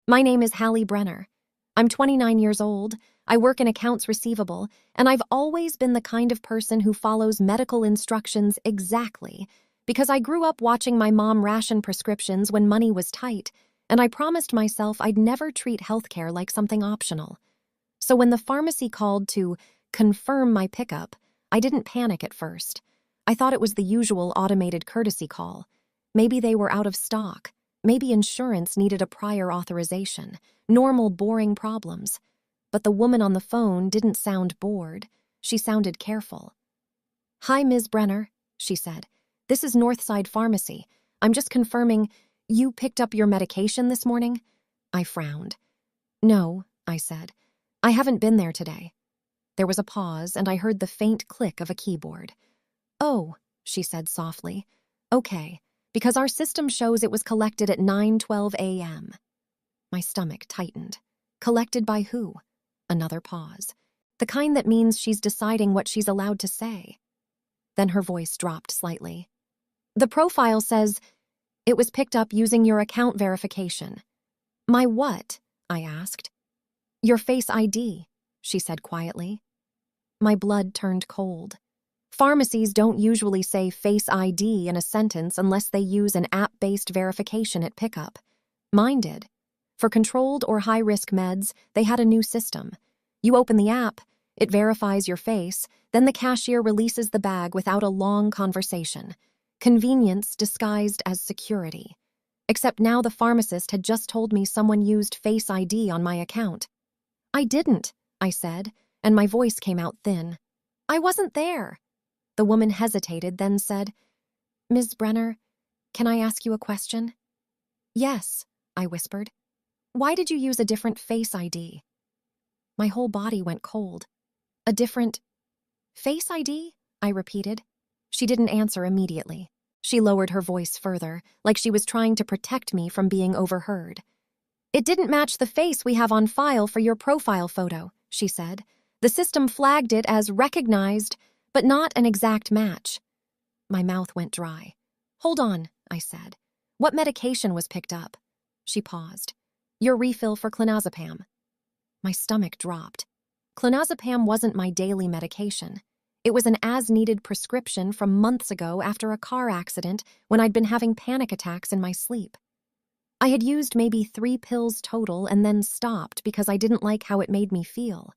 My name is Hallie Brenner. I'm 29 years old, I work in accounts receivable, and I've always been the kind of person who follows medical instructions exactly because I grew up watching my mom ration prescriptions when money was tight, and I promised myself I'd never treat healthcare like something optional. So when the pharmacy called to confirm my pickup, I didn't panic at first. I thought it was the usual automated courtesy call. Maybe they were out of stock. Maybe insurance needed a prior authorization. Normal, boring problems. But the woman on the phone didn't sound bored. She sounded careful. "Hi, Ms. Brenner," she said. "This is Northside Pharmacy. I'm just confirming, you picked up your medication this morning?" I frowned. "No," I said. "I haven't been there today." There was a pause, and I heard the faint click of a keyboard. "Oh," she said softly. "Okay, because our system shows it was collected at 9:12 a.m. My stomach tightened. Collected by who? Another pause. The kind that means she's deciding what she's allowed to say. Then her voice dropped slightly. "The profile says it was picked up using your account verification." "My what?" I asked. "Your Face ID," she said quietly. My blood turned cold. Pharmacies don't usually say Face ID in a sentence unless they use an app-based verification at pickup. Mine did. For controlled or high-risk meds, they had a new system. You open the app, it verifies your face, then the cashier releases the bag without a long conversation. Convenience disguised as security. Except now the pharmacist had just told me someone used Face ID on my account. "I didn't," I said, and my voice came out thin. "I wasn't there." The woman hesitated, then said, "Ms. Brenner, can I ask you a question?" "Yes," I whispered. "Why did you use a different Face ID?" My whole body went cold. "A different Face ID?" I repeated. She didn't answer immediately. She lowered her voice further, like she was trying to protect me from being overheard. "It didn't match the face we have on file for your profile photo," she said. "The system flagged it as recognized, but not an exact match." My mouth went dry. "Hold on," I said. "What medication was picked up?" She paused. "Your refill for clonazepam." My stomach dropped. Clonazepam wasn't my daily medication. It was an as-needed prescription from months ago after a car accident when I'd been having panic attacks in my sleep. I had used maybe 3 pills total and then stopped because I didn't like how it made me feel.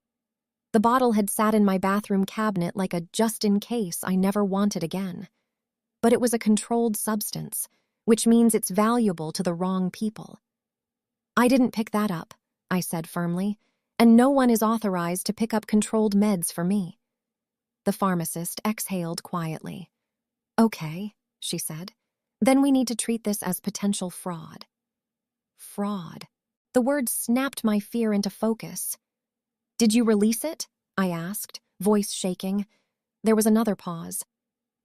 The bottle had sat in my bathroom cabinet like a just-in-case I never wanted again. But it was a controlled substance, which means it's valuable to the wrong people. "I didn't pick that up," I said firmly, "and no one is authorized to pick up controlled meds for me." The pharmacist exhaled quietly. "Okay," she said. "Then we need to treat this as potential fraud." Fraud. The word snapped my fear into focus. "Did you release it?" I asked, voice shaking. There was another pause.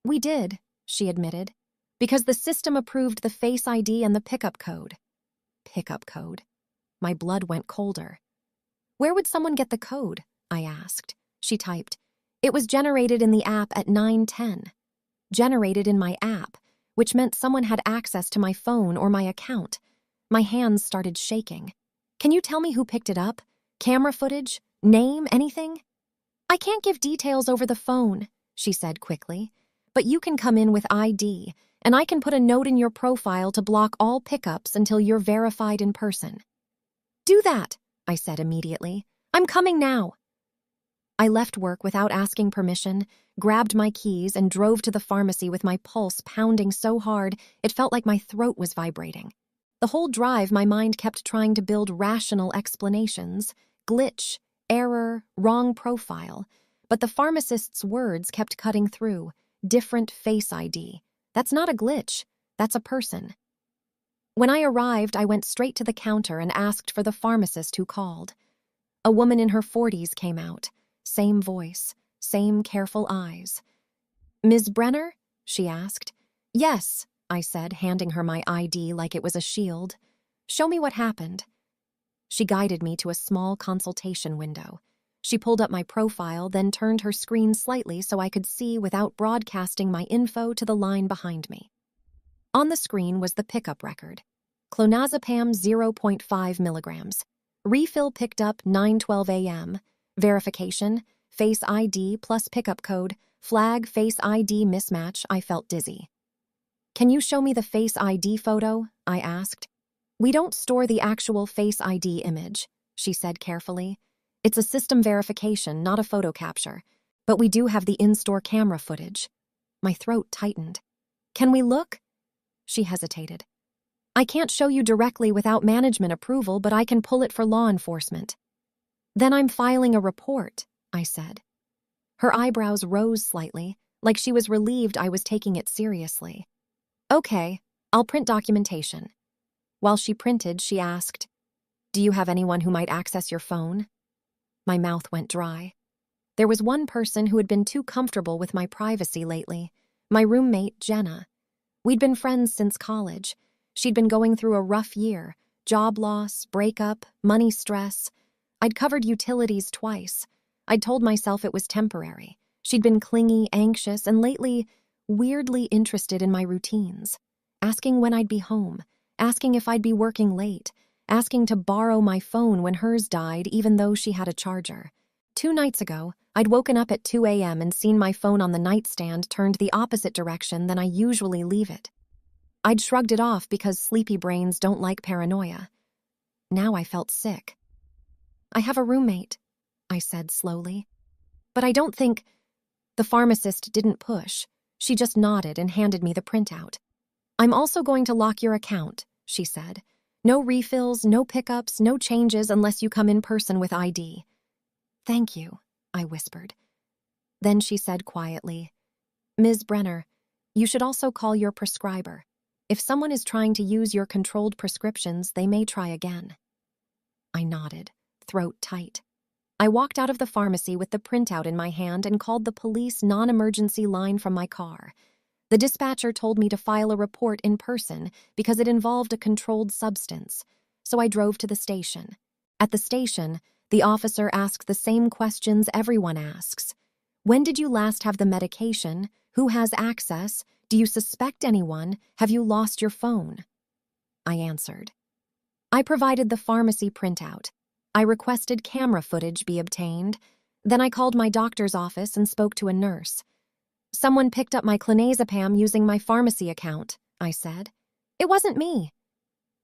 "We did," she admitted, "because the system approved the Face ID and the pickup code." Pickup code. My blood went colder. "Where would someone get the code?" I asked. She typed, "It was generated in the app at 9:10. Generated in my app, which meant someone had access to my phone or my account. My hands started shaking. "Can you tell me who picked it up? Camera footage? Name? Anything?" "I can't give details over the phone," she said quickly. "But you can come in with ID, and I can put a note in your profile to block all pickups until you're verified in person." "Do that," I said immediately. "I'm coming now." I left work without asking permission, grabbed my keys, and drove to the pharmacy with my pulse pounding so hard it felt like my throat was vibrating. The whole drive, my mind kept trying to build rational explanations. Glitch, error, wrong profile. But the pharmacist's words kept cutting through. Different Face ID. That's not a glitch. That's a person. When I arrived, I went straight to the counter and asked for the pharmacist who called. A woman in her 40s came out. Same voice, same careful eyes. "Ms. Brenner?" she asked. "Yes," I said, handing her my ID like it was a shield. "Show me what happened." She guided me to a small consultation window. She pulled up my profile, then turned her screen slightly so I could see without broadcasting my info to the line behind me. On the screen was the pickup record. Clonazepam 0.5 milligrams. Refill picked up 9:12 a.m. Verification, Face ID plus pickup code, flag Face ID mismatch. I felt dizzy. Can you show me the Face ID photo? I asked. We don't store the actual Face ID image, she said carefully. It's a system verification, not a photo capture. But we do have the in-store camera footage. My throat tightened. Can we look? She hesitated. I can't show you directly without management approval, but I can pull it for law enforcement. Then I'm filing a report, I said. Her eyebrows rose slightly, like she was relieved I was taking it seriously. Okay, I'll print documentation. While she printed, she asked, Do you have anyone who might access your phone? My mouth went dry. There was one person who had been too comfortable with my privacy lately, my roommate, Jenna. We'd been friends since college. She'd been going through a rough year, job loss, breakup, money stress. I'd covered utilities twice. I'd told myself it was temporary. She'd been clingy, anxious, and lately, weirdly interested in my routines. Asking when I'd be home, asking if I'd be working late, asking to borrow my phone when hers died even though she had a charger. 2 nights ago, I'd woken up at 2 a.m. and seen my phone on the nightstand turned the opposite direction than I usually leave it. I'd shrugged it off because sleepy brains don't like paranoia. Now I felt sick. I have a roommate, I said slowly. But I don't think... The pharmacist didn't push. She just nodded and handed me the printout. I'm also going to lock your account, she said. No refills, no pickups, no changes unless you come in person with ID. Thank you, I whispered. Then she said quietly, Ms. Brenner, you should also call your prescriber. If someone is trying to use your controlled prescriptions, they may try again. I nodded, throat tight. I walked out of the pharmacy with the printout in my hand and called the police non-emergency line from my car. The dispatcher told me to file a report in person because it involved a controlled substance, so I drove to the station. At the station, the officer asked the same questions everyone asks. When did you last have the medication? Who has access? Do you suspect anyone? Have you lost your phone? I answered. I provided the pharmacy printout. I requested camera footage be obtained. Then I called my doctor's office and spoke to a nurse. Someone picked up my clonazepam using my pharmacy account, I said. It wasn't me.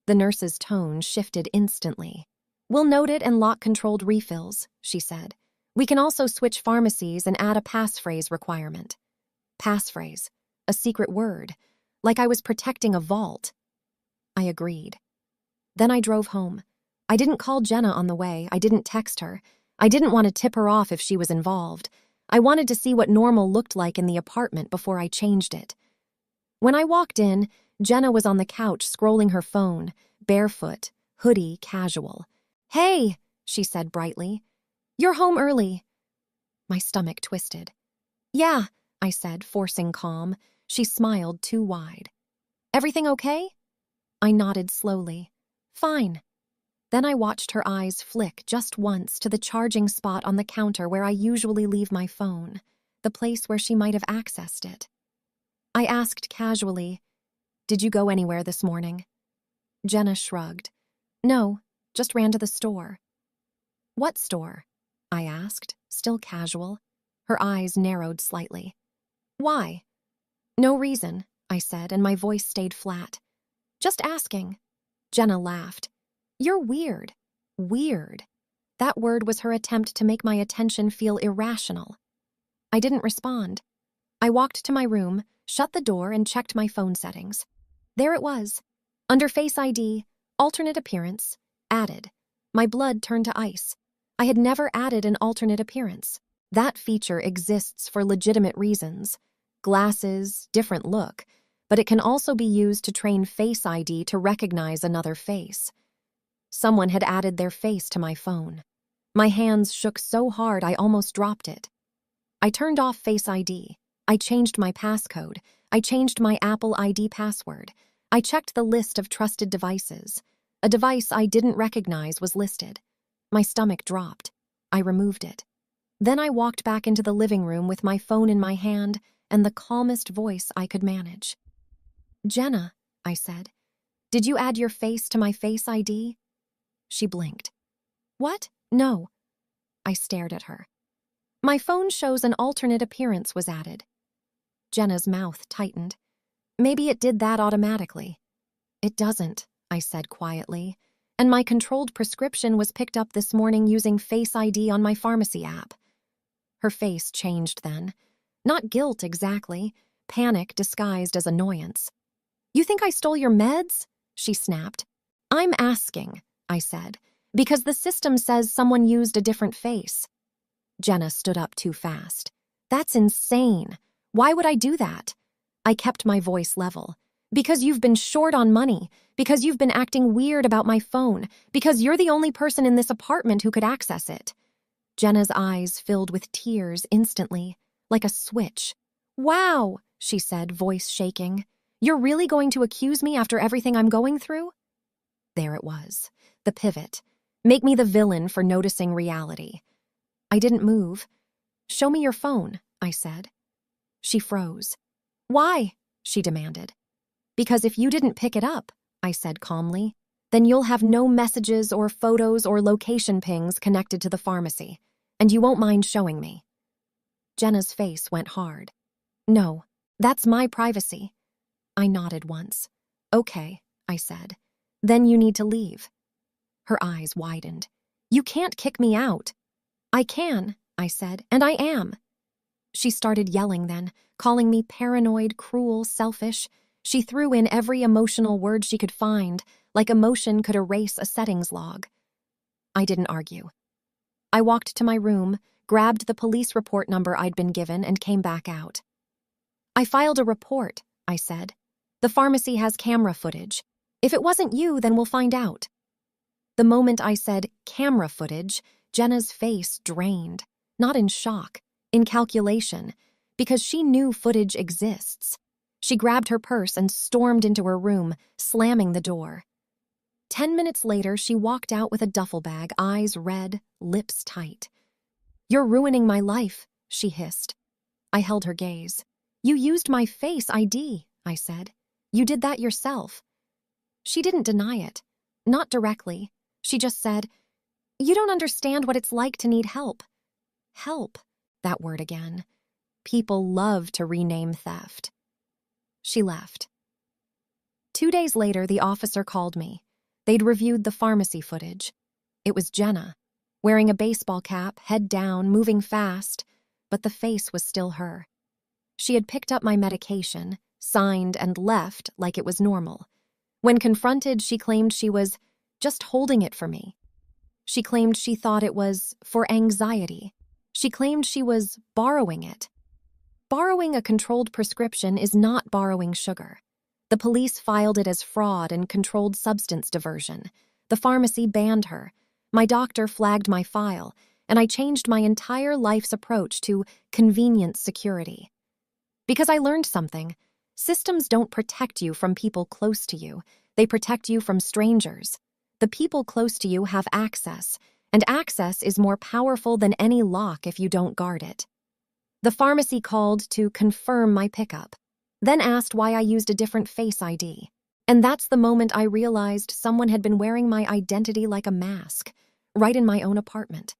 The nurse's tone shifted instantly. We'll note it and lock controlled refills, she said. We can also switch pharmacies and add a passphrase requirement. Passphrase, a secret word, like I was protecting a vault. I agreed. Then I drove home. I didn't call Jenna on the way. I didn't text her. I didn't want to tip her off if she was involved. I wanted to see what normal looked like in the apartment before I changed it. When I walked in, Jenna was on the couch scrolling her phone, barefoot, hoodie, casual. Hey, she said brightly. You're home early. My stomach twisted. Yeah, I said, forcing calm. She smiled too wide. Everything okay? I nodded slowly. Fine. Then I watched her eyes flick just once to the charging spot on the counter where I usually leave my phone, the place where she might have accessed it. I asked casually, Did you go anywhere this morning? Jenna shrugged. No, just ran to the store. What store? I asked, still casual. Her eyes narrowed slightly. Why? No reason, I said, and my voice stayed flat. Just asking. Jenna laughed. You're weird. Weird. That word was her attempt to make my attention feel irrational. I didn't respond. I walked to my room, shut the door, and checked my phone settings. There it was. Under Face ID, alternate appearance, added. My blood turned to ice. I had never added an alternate appearance. That feature exists for legitimate reasons. Glasses, different look, but it can also be used to train Face ID to recognize another face. Someone had added their face to my phone. My hands shook so hard I almost dropped it. I turned off Face ID. I changed my passcode. I changed my Apple ID password. I checked the list of trusted devices. A device I didn't recognize was listed. My stomach dropped. I removed it. Then I walked back into the living room with my phone in my hand and the calmest voice I could manage. Jenna, I said, Did you add your face to my Face ID? She blinked. What? No. I stared at her. My phone shows an alternate appearance was added. Jenna's mouth tightened. Maybe it did that automatically. It doesn't, I said quietly, and my controlled prescription was picked up this morning using Face ID on my pharmacy app. Her face changed then. Not guilt exactly, panic disguised as annoyance. You think I stole your meds? She snapped. I'm asking, I said, because the system says someone used a different face. Jenna stood up too fast. That's insane. Why would I do that? I kept my voice level. Because you've been short on money, because you've been acting weird about my phone, because you're the only person in this apartment who could access it. Jenna's eyes filled with tears instantly, like a switch. Wow, she said, voice shaking. You're really going to accuse me after everything I'm going through? There it was, the pivot. Make me the villain for noticing reality. I didn't move. Show me your phone, I said. She froze. Why? She demanded. Because if you didn't pick it up, I said calmly, then you'll have no messages or photos or location pings connected to the pharmacy, and you won't mind showing me. Jenna's face went hard. No, that's my privacy. I nodded once. Okay, I said. Then you need to leave. Her eyes widened. You can't kick me out. I can, I said, and I am. She started yelling then, calling me paranoid, cruel, selfish. She threw in every emotional word she could find, like emotion could erase a settings log. I didn't argue. I walked to my room, grabbed the police report number I'd been given, and came back out. I filed a report, I said. The pharmacy has camera footage. If it wasn't you, then we'll find out. The moment I said camera footage, Jenna's face drained, not in shock, in calculation, because she knew footage exists. She grabbed her purse and stormed into her room, slamming the door. 10 minutes later, she walked out with a duffel bag, eyes red, lips tight. You're ruining my life, she hissed. I held her gaze. You used my Face ID, I said. You did that yourself. She didn't deny it. Not directly. She just said, you don't understand what it's like to need help. Help, that word again. People love to rename theft. She left. 2 days later, the officer called me. They'd reviewed the pharmacy footage. It was Jenna, wearing a baseball cap, head down, moving fast, but the face was still her. She had picked up my medication, signed, and left like it was normal. When confronted, she claimed she was just holding it for me. She claimed she thought it was for anxiety. She claimed she was borrowing it. Borrowing a controlled prescription is not borrowing sugar. The police filed it as fraud and controlled substance diversion. The pharmacy banned her. My doctor flagged my file, and I changed my entire life's approach to convenience security. Because I learned something. Systems don't protect you from people close to you. They protect you from strangers. The people close to you have access, and access is more powerful than any lock if you don't guard it. The pharmacy called to confirm my pickup, then asked why I used a different Face ID. And that's the moment I realized someone had been wearing my identity like a mask, right in my own apartment.